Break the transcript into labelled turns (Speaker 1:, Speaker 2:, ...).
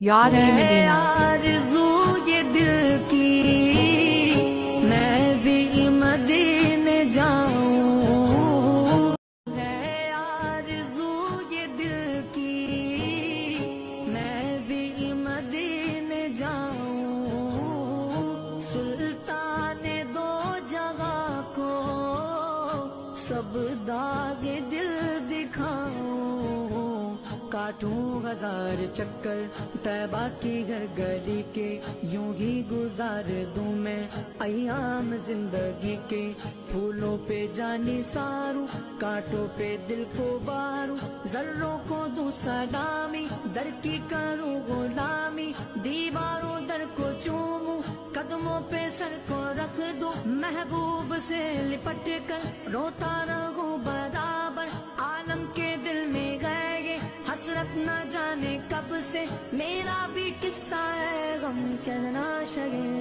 Speaker 1: یار علی مدینہ۔
Speaker 2: آرزو یہ دل کی میں بھی مدینے جاؤں، ہے آرزو یہ دل کی میں بھی مدینے جاؤں، سلطان دو جگہ کو سب داغ دل دکھاؤں، کاٹوں ہزار چکر طیبہ کی گھر گلی کے، یوں ہی گزار دوں میں ایام زندگی کے، پھولوں پہ جانی ساروں، کانٹوں پہ دل کو باروں، ذروں کو دوں سلامی، در کی کروں غلامی، دیواروں در کو چوموں، قدموں پہ سر کو رکھ دوں، محبوب سے لپٹ کر روتا رہوں برابر، عالم کے دل میں گئے یہ حسرت نہ جانے کب سے، میرا بھی قصہ ہے غم کہنا شگے